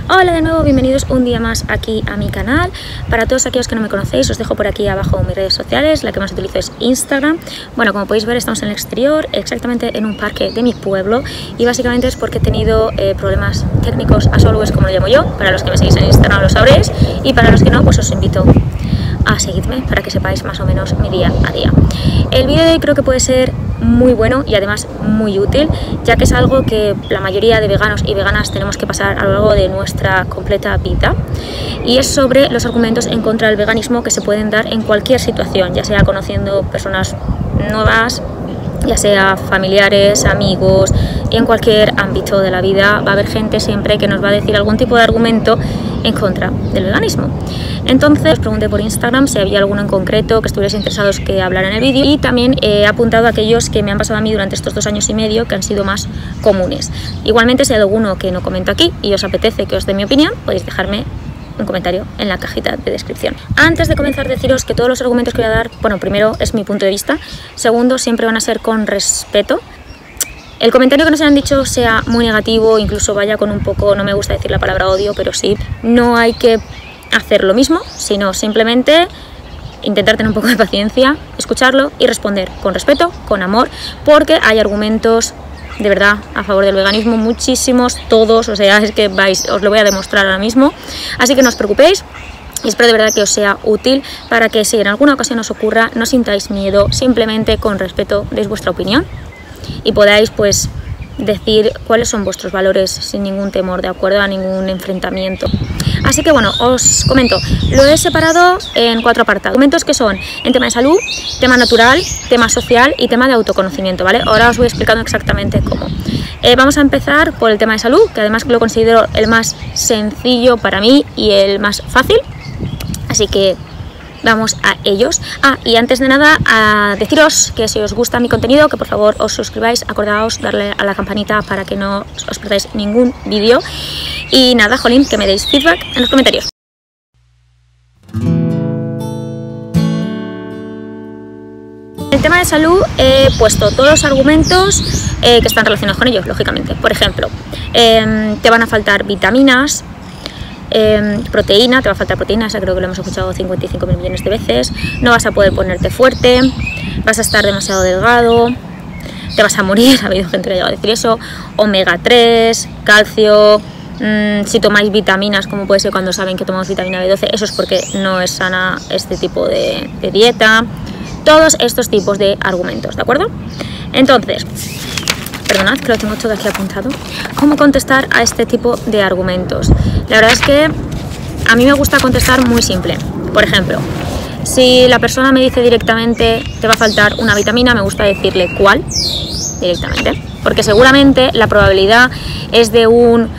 Hola de nuevo, bienvenidos un día más aquí a mi canal. Para todos aquellos que no me conocéis, os dejo por aquí abajo mis redes sociales. La que más utilizo es Instagram. Bueno, como podéis ver, estamos en el exterior, exactamente en un parque de mi pueblo, y básicamente es porque he tenido problemas técnicos as always, como lo llamo yo. Para los que me seguís en Instagram lo sabréis, y para los que no, pues os invito a seguirme para que sepáis más o menos mi día a día. El vídeo de hoy creo que puede ser muy bueno y además muy útil, ya que es algo que la mayoría de veganos y veganas tenemos que pasar a lo largo de nuestra completa vida, y es sobre los argumentos en contra del veganismo que se pueden dar en cualquier situación, ya sea conociendo personas nuevas, ya sea familiares, amigos, y en cualquier ámbito de la vida va a haber gente siempre que nos va a decir algún tipo de argumento en contra del veganismo. Entonces os pregunté por Instagram si había alguno en concreto que estuvierais interesados que hablara en el vídeo, y también he apuntado a aquellos que me han pasado a mí durante estos 2 años y medio, que han sido más comunes. Igualmente, si hay alguno que no comento aquí y os apetece que os dé mi opinión, podéis dejarme un comentario en la cajita de descripción. Antes de comenzar, deciros que todos los argumentos que voy a dar, bueno, primero es mi punto de vista, segundo, siempre van a ser con respeto. El comentario que nos hayan dicho sea muy negativo, incluso vaya con un poco, no me gusta decir la palabra odio, pero sí, no hay que hacer lo mismo, sino simplemente intentar tener un poco de paciencia, escucharlo y responder con respeto, con amor, porque hay argumentos de verdad a favor del veganismo, muchísimos, todos, o sea, es que os lo voy a demostrar ahora mismo, así que no os preocupéis. Y espero de verdad que os sea útil para que si en alguna ocasión os ocurra, no sintáis miedo, simplemente con respeto deis vuestra opinión y podáis pues decir cuáles son vuestros valores sin ningún temor, de acuerdo a ningún enfrentamiento. Así que bueno, os comento, lo he separado en 4 apartados. Argumentos que son en tema de salud, tema natural, tema social y tema de autoconocimiento, ¿vale? Ahora os voy explicando exactamente cómo. Vamos a empezar por el tema de salud, que además lo considero el más sencillo para mí y el más fácil. Así que vamos a ellos. Y antes de nada, a deciros que si os gusta mi contenido, que por favor os suscribáis, acordaos darle a la campanita para que no os perdáis ningún vídeo. Y nada, jolín, que me deis feedback en los comentarios. En el tema de salud he puesto todos los argumentos que están relacionados con ellos, lógicamente. Por ejemplo, te van a faltar vitaminas, proteína, te va a faltar proteína, esa creo que lo hemos escuchado 55.000 millones de veces, no vas a poder ponerte fuerte, vas a estar demasiado delgado, te vas a morir, ha habido gente que ha llegado a decir eso, omega 3, calcio, si tomáis vitaminas, como puede ser cuando saben que tomamos vitamina B12, eso es porque no es sana este tipo de dieta, todos estos tipos de argumentos, ¿de acuerdo? Entonces, perdonad que lo tengo todo aquí apuntado. ¿Cómo contestar a este tipo de argumentos? La verdad es que a mí me gusta contestar muy simple. Por ejemplo, si la persona me dice directamente te va a faltar una vitamina, me gusta decirle cuál directamente, porque seguramente la probabilidad es de un,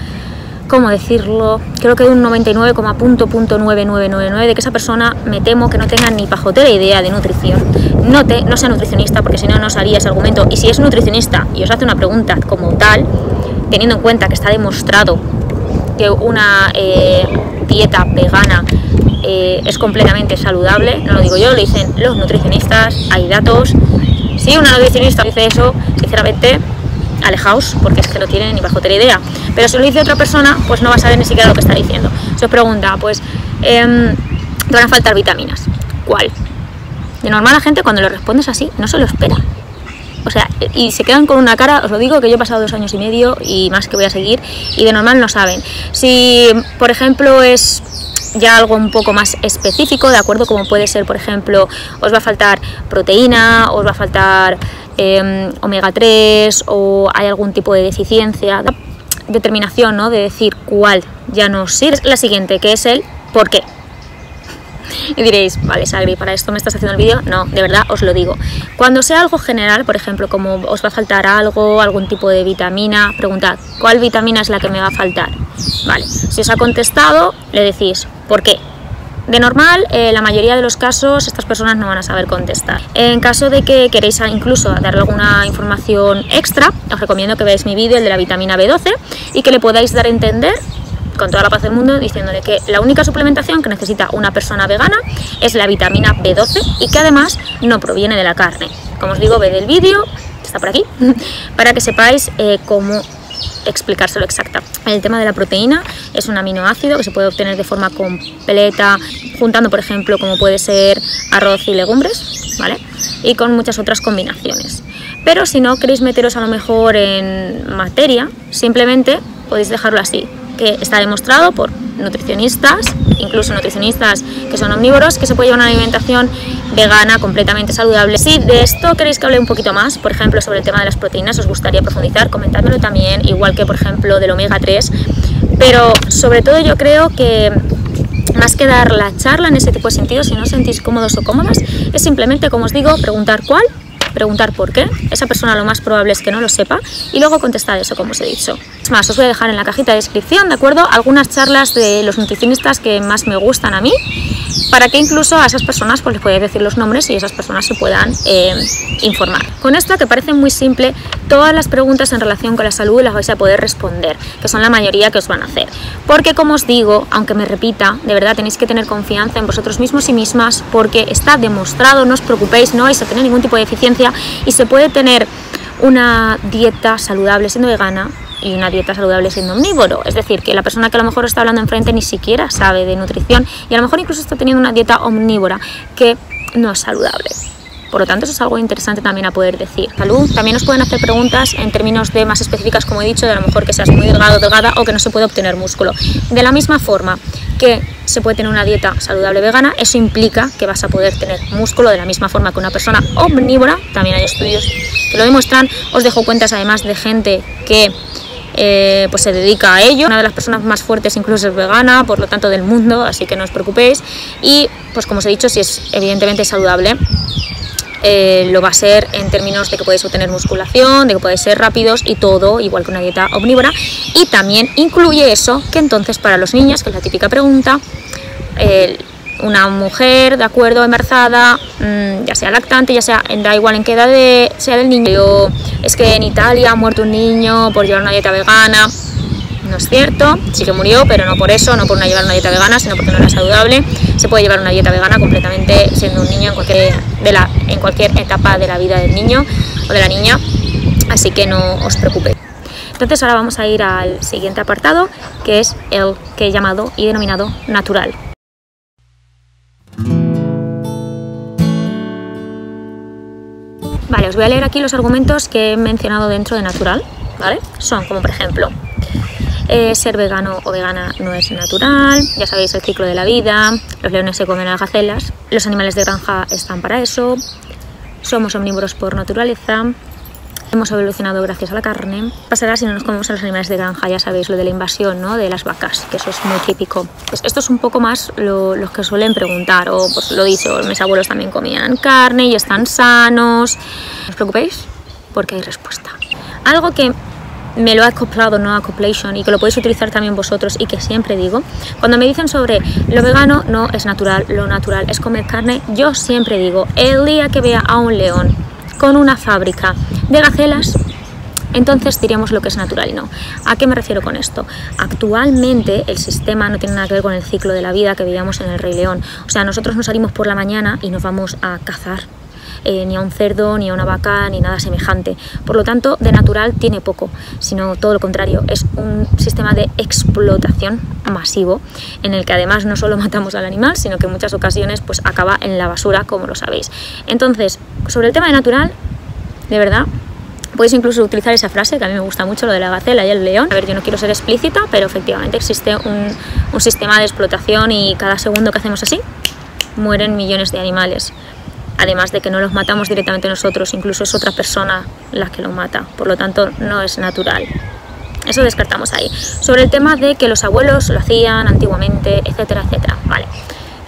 ¿cómo decirlo? Creo que de un 99,9999 de que esa persona, me temo, que no tenga ni pajotera idea de nutrición. No sea nutricionista, porque si no, no os haría ese argumento. Y si es nutricionista y os hace una pregunta como tal, teniendo en cuenta que está demostrado que una dieta vegana es completamente saludable, no lo digo yo, lo dicen los nutricionistas, hay datos. Si una nutricionista dice eso, sinceramente, alejaos, porque es que no tiene ni pajotera idea. Pero si lo dice otra persona, pues no va a saber ni siquiera lo que está diciendo. Se os pregunta, pues, te van a faltar vitaminas. ¿Cuál? De normal la gente cuando le respondes así no se lo espera. O sea, y se quedan con una cara, os lo digo, que yo he pasado 2 años y medio y más que voy a seguir, y de normal no saben. Si, por ejemplo, es ya algo un poco más específico, ¿de acuerdo? Como puede ser, por ejemplo, os va a faltar proteína, os va a faltar omega 3, o hay algún tipo de deficiencia, determinación, ¿no? De decir cuál ya no sirve. La siguiente, que es el por qué. Y diréis, vale, Sagri, ¿para esto me estás haciendo el vídeo? No, de verdad os lo digo. Cuando sea algo general, por ejemplo, como os va a faltar algo, algún tipo de vitamina, preguntad, ¿cuál vitamina es la que me va a faltar? Vale, si os ha contestado, le decís, ¿por qué? De normal, la mayoría de los casos, estas personas no van a saber contestar. En caso de que queréis incluso darle alguna información extra, os recomiendo que veáis mi vídeo, el de la vitamina B12, y que le podáis dar a entender con toda la paz del mundo, diciéndole que la única suplementación que necesita una persona vegana es la vitamina B12 y que además no proviene de la carne. Como os digo, ved el vídeo, está por aquí, para que sepáis cómo explicárselo El tema de la proteína es un aminoácido que se puede obtener de forma completa, juntando, por ejemplo, como puede ser arroz y legumbres, ¿vale? Y con muchas otras combinaciones. Pero si no queréis meteros a lo mejor en materia, simplemente podéis dejarlo así, que está demostrado por nutricionistas, incluso nutricionistas que son omnívoros, que se puede llevar una alimentación vegana completamente saludable. Si de esto queréis que hable un poquito más, por ejemplo sobre el tema de las proteínas, os gustaría profundizar, comentádmelo también, igual que por ejemplo del omega 3, pero sobre todo yo creo que más que dar la charla en ese tipo de sentido, si no os sentís cómodos o cómodas, es simplemente, como os digo, preguntar cuál, preguntar por qué, esa persona lo más probable es que no lo sepa y luego contestar eso como os he dicho. Es más, os voy a dejar en la cajita de descripción, ¿de acuerdo?, algunas charlas de los nutricionistas que más me gustan a mí, para que incluso a esas personas pues les podáis decir los nombres y esas personas se puedan informar. Con esto, que parece muy simple, todas las preguntas en relación con la salud las vais a poder responder, que son la mayoría que os van a hacer. Porque como os digo, aunque me repita, de verdad tenéis que tener confianza en vosotros mismos y mismas, porque está demostrado, no os preocupéis, no vais a tener ningún tipo de deficiencia y se puede tener una dieta saludable siendo vegana y una dieta saludable siendo omnívoro, es decir, que la persona que a lo mejor está hablando enfrente ni siquiera sabe de nutrición y a lo mejor incluso está teniendo una dieta omnívora que no es saludable. Por lo tanto, eso es algo interesante también a poder decir. Salud, también os pueden hacer preguntas en términos de más específicas, como he dicho, de a lo mejor que seas muy delgado o delgada o que no se puede obtener músculo. De la misma forma que se puede tener una dieta saludable vegana, eso implica que vas a poder tener músculo de la misma forma que una persona omnívora. También hay estudios que lo demuestran. Os dejo cuentas además de gente que pues se dedica a ello. Una de las personas más fuertes incluso es vegana, por lo tanto del mundo, así que no os preocupéis. Y pues como os he dicho, si es evidentemente saludable, lo va a ser en términos de que podéis obtener musculación, de que podéis ser rápidos y todo, igual que una dieta omnívora. Y también incluye eso, que entonces para los niños, que es la típica pregunta, una mujer, de acuerdo, embarazada, ya sea lactante, ya sea, da igual en qué edad sea del niño, es que en Italia ha muerto un niño por llevar una dieta vegana. No es cierto, sí que murió, pero no por eso, no por no llevar una dieta vegana, sino porque no era saludable. Se puede llevar una dieta vegana completamente siendo un niño en cualquier etapa de la vida del niño o de la niña, así que no os preocupéis. Entonces ahora vamos a ir al siguiente apartado, que es el que he llamado y denominado natural. Vale, os voy a leer aquí los argumentos que he mencionado dentro de natural, ¿vale? Son como por ejemplo, ser vegano o vegana no es natural, ya sabéis el ciclo de la vida, los leones se comen a las gacelas, los animales de granja están para eso, somos omnívoros por naturaleza, hemos evolucionado gracias a la carne. Pasará si no nos comemos a los animales de granja, ya sabéis lo de la invasión, ¿no?, de las vacas, que eso es muy típico. Pues esto es un poco más los que suelen preguntar, o pues lo dicho, mis abuelos también comían carne y están sanos. No os preocupéis, porque hay respuesta. Algo que me lo ha acoplado No Acoplation y que lo podéis utilizar también vosotros y que siempre digo, cuando me dicen sobre lo vegano no es natural, lo natural es comer carne, yo siempre digo, el día que vea a un león con una fábrica de gacelas, entonces diríamos lo que es natural y no. ¿A qué me refiero con esto? Actualmente el sistema no tiene nada que ver con el ciclo de la vida que veíamos en el Rey León. O sea, nosotros nos salimos por la mañana y nos vamos a cazar. Ni a un cerdo, ni a una vaca, ni nada semejante. Por lo tanto, de natural tiene poco, sino todo lo contrario. Es un sistema de explotación masivo, en el que además no solo matamos al animal, sino que en muchas ocasiones pues acaba en la basura, como lo sabéis. Entonces, sobre el tema de natural, de verdad, podéis incluso utilizar esa frase, que a mí me gusta mucho, lo de la gacela y el león. A ver, yo no quiero ser explícita, pero efectivamente existe un sistema de explotación y cada segundo que hacemos así, mueren millones de animales. Además de que no los matamos directamente nosotros, incluso es otra persona la que lo mata, por lo tanto no es natural. Eso descartamos ahí. Sobre el tema de que los abuelos lo hacían antiguamente, etcétera, etcétera. Vale,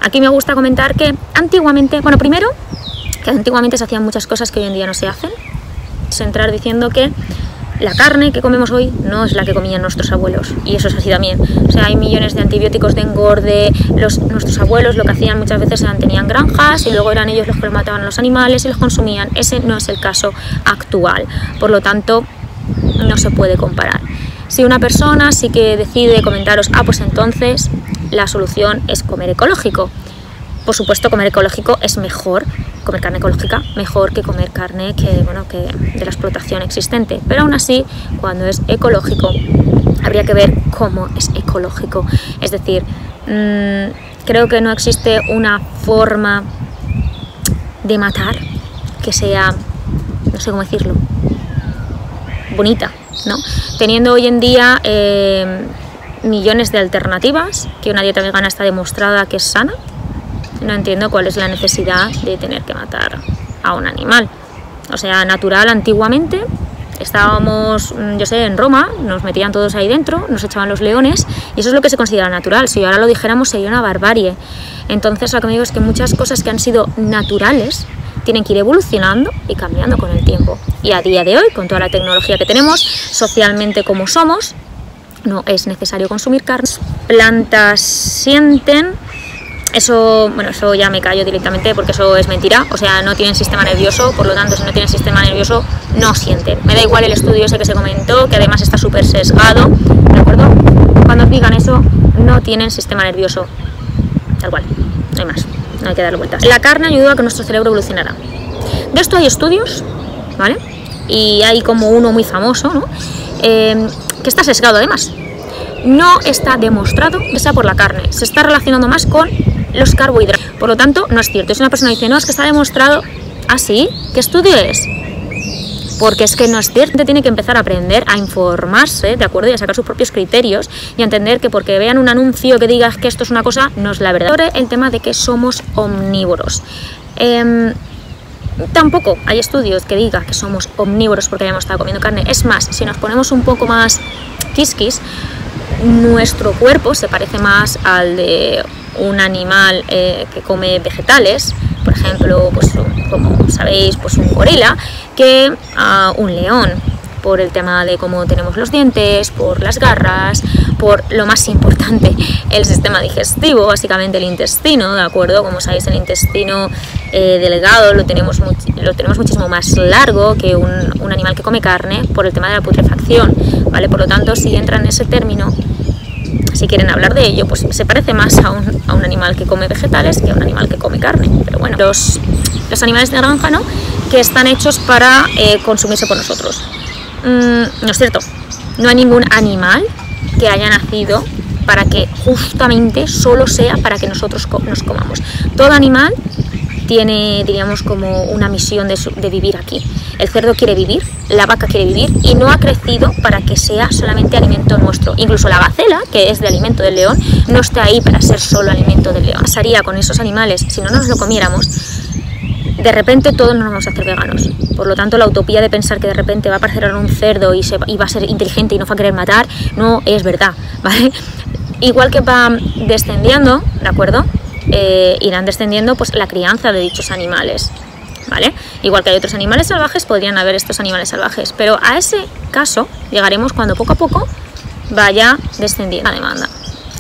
aquí me gusta comentar que antiguamente, bueno, primero, que antiguamente se hacían muchas cosas que hoy en día no se hacen. Centrar diciendo que la carne que comemos hoy no es la que comían nuestros abuelos, y eso es así también. O sea, hay millones de antibióticos de engorde. Nuestros abuelos lo que hacían muchas veces tenían granjas y luego eran ellos los que los mataban a los animales y los consumían. Ese no es el caso actual, por lo tanto no se puede comparar. Si una persona sí que decide comentaros, pues entonces la solución es comer ecológico. Por supuesto, comer ecológico es mejor, comer carne ecológica, mejor que comer carne que de la explotación existente. Pero aún así, cuando es ecológico, habría que ver cómo es ecológico. Es decir, creo que no existe una forma de matar que sea, no sé cómo decirlo, bonita, ¿no? Teniendo hoy en día millones de alternativas, que una dieta vegana está demostrada que es sana, no entiendo cuál es la necesidad de tener que matar a un animal. O sea, natural antiguamente, estábamos, yo sé, en Roma, nos metían todos ahí dentro, nos echaban los leones, y eso es lo que se considera natural. Si ahora lo dijéramos sería una barbarie. Entonces lo que me digo es que muchas cosas que han sido naturales tienen que ir evolucionando y cambiando con el tiempo. Y a día de hoy, con toda la tecnología que tenemos, socialmente como somos, no es necesario consumir carne. Plantas sienten, eso, bueno, eso ya me callo directamente porque eso es mentira. O sea, no tienen sistema nervioso, por lo tanto, si no tienen sistema nervioso, no sienten. Me da igual el estudio ese que se comentó, que además está súper sesgado, ¿de acuerdo? Cuando digan eso, no tienen sistema nervioso, tal cual, no hay más, no hay que darle vueltas. La carne ayudó a que nuestro cerebro evolucionara. De esto hay estudios, ¿vale? Y hay como uno muy famoso, ¿no? Que está sesgado además. No está demostrado que sea por la carne, se está relacionando más con los carbohidratos. Por lo tanto, no es cierto. Si una persona dice, no, es que está demostrado, ¿ah, sí? ¿Qué estudio es? Porque es que no es cierto. Tiene que empezar a aprender a informarse, ¿de acuerdo? Y a sacar sus propios criterios y a entender que porque vean un anuncio que diga que esto es una cosa, no es la verdad. Sobre el tema de que somos omnívoros. Tampoco hay estudios que digan que somos omnívoros porque hayamos estado comiendo carne. Es más, si nos ponemos un poco más quisquis, nuestro cuerpo se parece más al de un animal que come vegetales, por ejemplo, pues, como sabéis, pues un gorila, que a un león, por el tema de cómo tenemos los dientes, por las garras, por lo más importante, el sistema digestivo, básicamente el intestino, ¿de acuerdo? Como sabéis, el intestino delgado lo tenemos muchísimo más largo que un animal que come carne por el tema de la putrefacción, ¿vale? Por lo tanto, si entra en ese término, si quieren hablar de ello, pues se parece más a un animal que come vegetales que a un animal que come carne. Pero bueno, los animales de granja, ¿no?, que están hechos para consumirse por nosotros. No es cierto, no hay ningún animal que haya nacido para que justamente solo sea para que nosotros nos comamos. Todo animal tiene, diríamos, como una misión de vivir aquí. El cerdo quiere vivir, la vaca quiere vivir y no ha crecido para que sea solamente alimento nuestro. Incluso la gacela, que es de alimento del león, no está ahí para ser solo alimento del león. ¿Qué pasaría con esos animales si no nos lo comiéramos? De repente todos nos vamos a hacer veganos. Por lo tanto, la utopía de pensar que de repente va a aparecer un cerdo y va a ser inteligente y nos va a querer matar, no es verdad, ¿vale? Igual que va descendiendo, ¿de acuerdo? Irán descendiendo pues la crianza de dichos animales, ¿vale? Igual que hay otros animales salvajes, podrían haber estos animales salvajes, pero a ese caso llegaremos cuando poco a poco vaya descendiendo la demanda.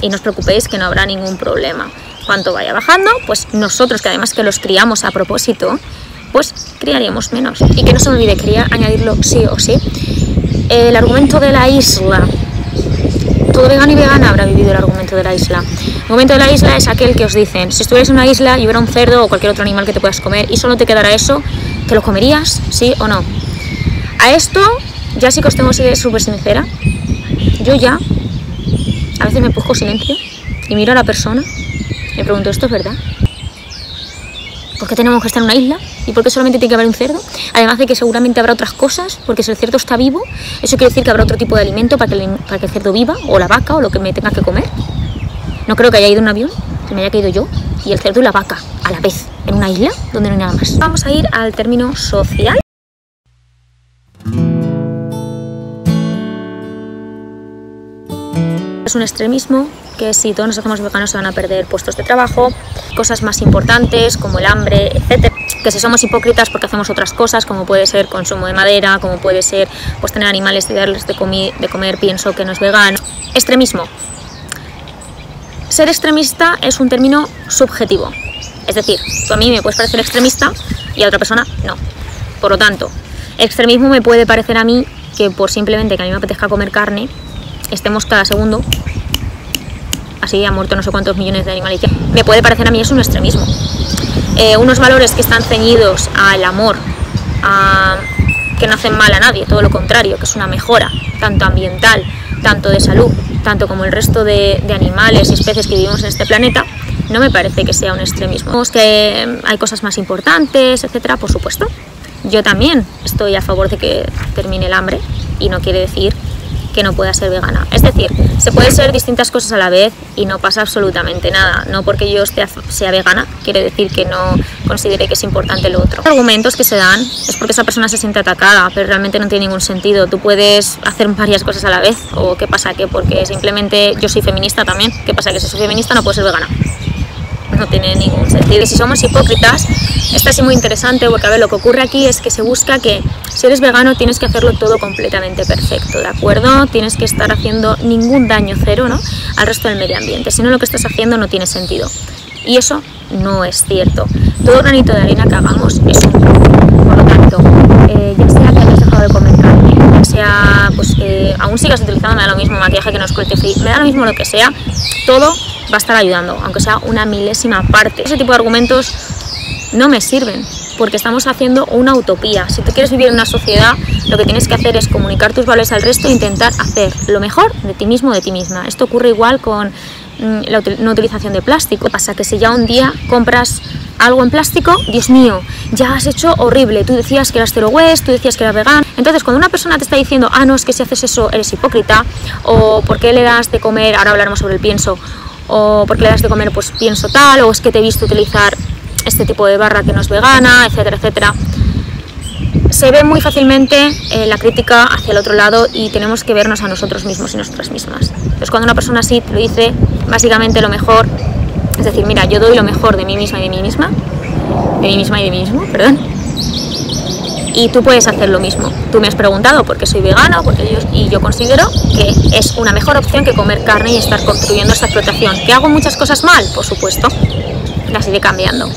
Y no os preocupéis que no habrá ningún problema. Cuanto vaya bajando, pues nosotros, que además que los criamos a propósito, pues criaríamos menos. Y que no se me olvide, quería añadirlo sí o sí, el argumento de la isla. Todo vegano y vegana habrá vivido el argumento de la isla. El argumento de la isla es aquel que os dicen, si estuvieras en una isla y hubiera un cerdo o cualquier otro animal que te puedas comer y solo te quedara eso, ¿te lo comerías? ¿Sí o no? A esto, ya sí que os tengo que ser súper sincera, yo ya a veces me busco silencio y miro a la persona y me pregunto, ¿esto es verdad? ¿Por qué tenemos que estar en una isla? ¿Y por qué solamente tiene que haber un cerdo? Además de que seguramente habrá otras cosas, porque si el cerdo está vivo, eso quiere decir que habrá otro tipo de alimento para que el cerdo viva, o la vaca, o lo que me tenga que comer. No creo que haya ido un avión, que me haya caído yo, y el cerdo y la vaca, a la vez, en una isla donde no hay nada más. Vamos a ir al término social. Es un extremismo que si todos nos hacemos veganos se van a perder puestos de trabajo, cosas más importantes como el hambre, etc. Que si somos hipócritas porque hacemos otras cosas, como puede ser consumo de madera, como puede ser pues tener animales y darles de comer, pienso que no es vegano. Extremismo. Ser extremista es un término subjetivo. Es decir, tú a mí me puedes parecer extremista y a otra persona no. Por lo tanto, extremismo me puede parecer a mí que por simplemente que a mí me apetezca comer carne, estemos cada segundo, así ha muerto no sé cuántos millones de animales, me puede parecer a mí es un extremismo. Unos valores que están ceñidos al amor, que no hacen mal a nadie, todo lo contrario, que es una mejora, tanto ambiental tanto de salud, tanto como el resto de animales y especies que vivimos en este planeta, no me parece que sea un extremismo. Que hay cosas más importantes, etcétera, por supuesto. Yo también estoy a favor de que termine el hambre y no quiere decir que no pueda ser vegana. Es decir, se puede ser distintas cosas a la vez y no pasa absolutamente nada. No porque yo sea vegana quiere decir que no considere que es importante lo otro. Los argumentos que se dan es porque esa persona se siente atacada, pero realmente no tiene ningún sentido. Tú puedes hacer varias cosas a la vez, o qué pasa que porque simplemente yo soy feminista también, qué pasa que si soy feminista no puedo ser vegana. No tiene ningún sentido. Y si somos hipócritas, está así muy interesante, porque a ver, lo que ocurre aquí es que se busca que si eres vegano tienes que hacerlo todo completamente perfecto, ¿de acuerdo? Tienes que estar haciendo ningún daño cero, ¿no?, al resto del medio ambiente, si no lo que estás haciendo no tiene sentido. Y eso no es cierto. Todo granito de arena que hagamos es un plus. Por lo tanto, ya sea que hayas dejado de comer carne, ya sea pues que aún sigas utilizando, me da lo mismo maquillaje que no es cruelty free, me da lo mismo lo que sea, todo va a estar ayudando, aunque sea una milésima parte. Ese tipo de argumentos no me sirven, porque estamos haciendo una utopía. Si tú quieres vivir en una sociedad, lo que tienes que hacer es comunicar tus valores al resto e intentar hacer lo mejor de ti mismo o de ti misma. Esto ocurre igual con la no utilización de plástico. Pasa que si ya un día compras algo en plástico, Dios mío, ya has hecho horrible. Tú decías que eras zero waste, tú decías que eras vegano. Entonces, cuando una persona te está diciendo, ah, no, es que si haces eso eres hipócrita, o ¿por qué le das de comer? Ahora hablaremos sobre el pienso. O ¿por qué le das de comer? Pues pienso tal, o es que te he visto utilizar este tipo de barra que no es vegana, etcétera, etcétera. Se ve muy fácilmente la crítica hacia el otro lado y tenemos que vernos a nosotros mismos y nosotras mismas. Entonces, cuando una persona así te lo dice, básicamente lo mejor, es decir, mira, yo doy lo mejor de mí misma y de mí misma, y de mí mismo, perdón, y tú puedes hacer lo mismo. Tú me has preguntado por qué soy vegano, y yo considero que es una mejor opción que comer carne y estar construyendo esta explotación. ¿Que hago muchas cosas mal? Por supuesto, las iré cambiando.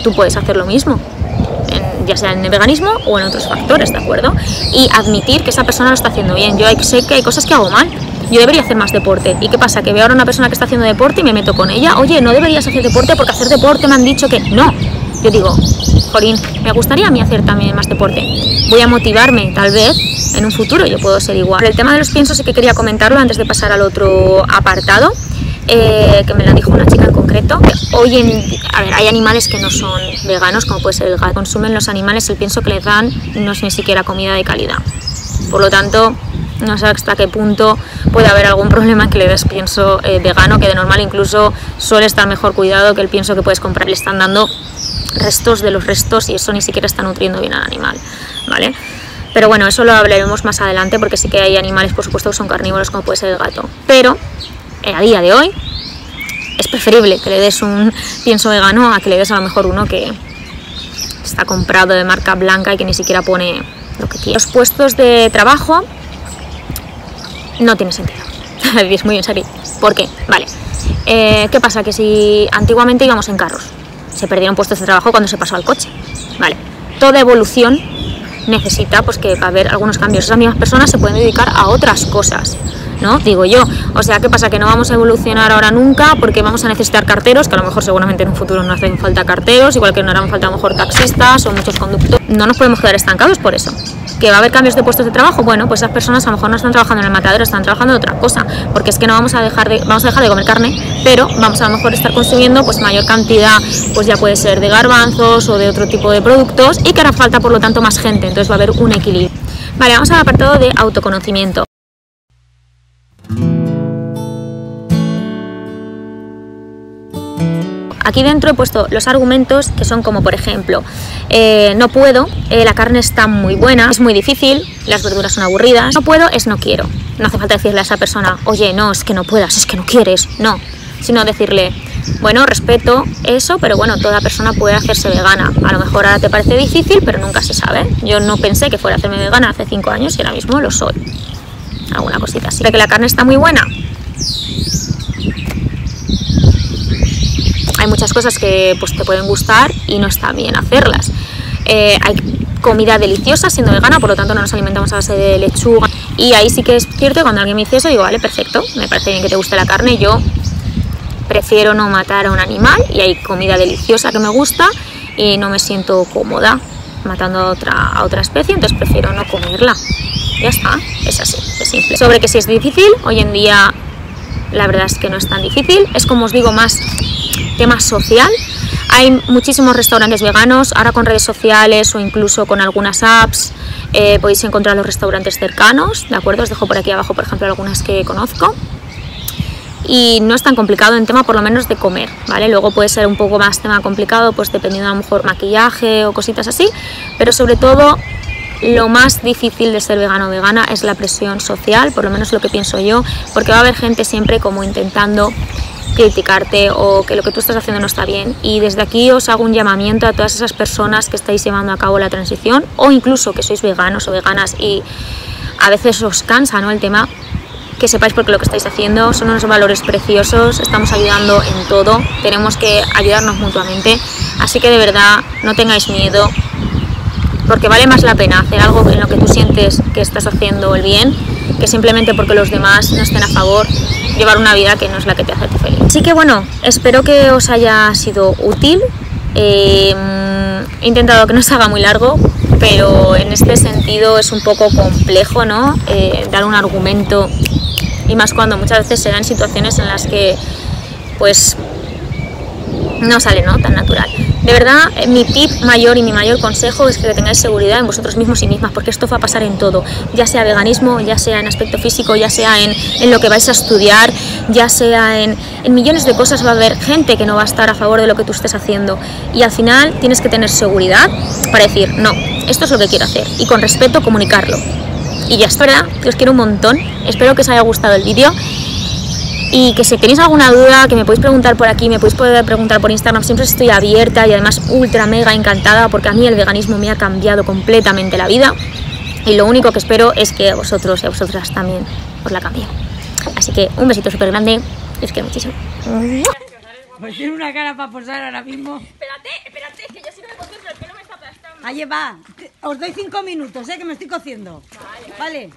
Tú puedes hacer lo mismo, ya sea en el veganismo o en otros factores, ¿de acuerdo? Y admitir que esa persona lo está haciendo bien. Yo sé que hay cosas que hago mal. Yo debería hacer más deporte. ¿Y qué pasa? Que veo ahora una persona que está haciendo deporte y me meto con ella. Oye, no deberías hacer deporte porque hacer deporte me han dicho que no. Yo digo, jolín, me gustaría a mí hacer también más deporte. Voy a motivarme, tal vez, en un futuro yo puedo ser igual. Pero el tema de los piensos sí que quería comentarlo antes de pasar al otro apartado, que me lo dijo una chica en concreto. A ver, hay animales que no son veganos, como puede ser el gato. Consumen los animales, el pienso que les dan no es ni siquiera comida de calidad. Por lo tanto, no sé hasta qué punto puede haber algún problema que le des pienso vegano, que de normal incluso suele estar mejor cuidado que el pienso que puedes comprar. Le están dando restos de los restos y eso ni siquiera está nutriendo bien al animal, ¿vale? Pero bueno, eso lo hablaremos más adelante, porque sí que hay animales, por supuesto, que son carnívoros, como puede ser el gato. Pero a día de hoy es preferible que le des un pienso vegano a que le des a lo mejor uno que está comprado de marca blanca y que ni siquiera pone lo que tiene. Los puestos de trabajo no tiene sentido. Es muy en serio. ¿Por qué? Vale. ¿Qué pasa? Que si antiguamente íbamos en carros, se perdieron puestos de trabajo cuando se pasó al coche. Vale. Toda evolución necesita pues que va a haber algunos cambios. Esas mismas personas se pueden dedicar a otras cosas, ¿no? Digo yo. O sea, ¿qué pasa? Que no vamos a evolucionar ahora nunca porque vamos a necesitar carteros, que a lo mejor seguramente en un futuro no hacen falta carteros, igual que no harán falta a lo mejor taxistas o muchos conductores. No nos podemos quedar estancados por eso. ¿Que va a haber cambios de puestos de trabajo? Bueno, pues esas personas a lo mejor no están trabajando en el matadero, están trabajando en otra cosa, porque es que no vamos a dejar de comer carne, pero vamos a lo mejor estar consumiendo pues mayor cantidad, pues ya puede ser de garbanzos o de otro tipo de productos, y que hará falta por lo tanto más gente, entonces va a haber un equilibrio. Vale, vamos al apartado de autoconocimiento. Aquí dentro he puesto los argumentos que son como, por ejemplo, no puedo, la carne está muy buena, es muy difícil, las verduras son aburridas, no puedo es no quiero. No hace falta decirle a esa persona, oye, no, es que no puedas, es que no quieres, no. Sino decirle, bueno, respeto eso, pero bueno, toda persona puede hacerse vegana. A lo mejor ahora te parece difícil, pero nunca se sabe. Yo no pensé que fuera a hacerme vegana hace 5 años y ahora mismo lo soy. Alguna cosita así. ¿De que la carne está muy buena? Hay muchas cosas que pues, te pueden gustar y no está bien hacerlas. Hay comida deliciosa siendo vegana, por lo tanto no nos alimentamos a base de lechuga. Y ahí sí que es cierto que cuando alguien me dice eso, digo, vale, perfecto, me parece bien que te guste la carne, yo prefiero no matar a un animal y hay comida deliciosa que me gusta y no me siento cómoda matando a otra especie, entonces prefiero no comerla. Ya está, es así, es simple. Sobre que si es difícil, hoy en día la verdad es que no es tan difícil, es como os digo, más tema social. Hay muchísimos restaurantes veganos, ahora con redes sociales o incluso con algunas apps podéis encontrar los restaurantes cercanos, ¿de acuerdo? Os dejo por aquí abajo, por ejemplo, algunas que conozco. Y no es tan complicado en tema por lo menos de comer, ¿vale? Luego puede ser un poco más tema complicado, pues dependiendo a lo mejor maquillaje o cositas así, pero sobre todo lo más difícil de ser vegano o vegana es la presión social, por lo menos lo que pienso yo, porque va a haber gente siempre como intentando criticarte o que lo que tú estás haciendo no está bien, y desde aquí os hago un llamamiento a todas esas personas que estáis llevando a cabo la transición o incluso que sois veganos o veganas y a veces os cansa, ¿no?, el tema, que sepáis porque lo que estáis haciendo son unos valores preciosos, estamos ayudando en todo, tenemos que ayudarnos mutuamente, así que de verdad no tengáis miedo, porque vale más la pena hacer algo en lo que tú sientes que estás haciendo el bien, que simplemente porque los demás no estén a favor, llevar una vida que no es la que te hace feliz. Así que bueno, espero que os haya sido útil. He intentado que no se haga muy largo, pero en este sentido es un poco complejo, ¿no? Dar un argumento, y más cuando muchas veces se dan situaciones en las que pues no sale, ¿no?, tan natural. De verdad, mi tip mayor y mi mayor consejo es que tengáis seguridad en vosotros mismos y mismas, porque esto va a pasar en todo, ya sea veganismo, ya sea en aspecto físico, ya sea en lo que vais a estudiar, ya sea en millones de cosas. Va a haber gente que no va a estar a favor de lo que tú estés haciendo, y al final tienes que tener seguridad para decir, no, esto es lo que quiero hacer, y con respeto comunicarlo. Y ya está, ¿verdad? Que os quiero un montón, espero que os haya gustado el vídeo. Y que si tenéis alguna duda, que me podéis preguntar por aquí, me podéis preguntar por Instagram, siempre estoy abierta y además ultra mega encantada, porque a mí el veganismo me ha cambiado completamente la vida, y lo único que espero es que a vosotros y a vosotras también os la cambie. Así que un besito súper grande, os quiero muchísimo. Pues tiene una cara para posar ahora mismo. Espérate, que yo si no me concentro el pelo me está aplastando. Ahí va, os doy 5 minutos, que me estoy cociendo. Vale.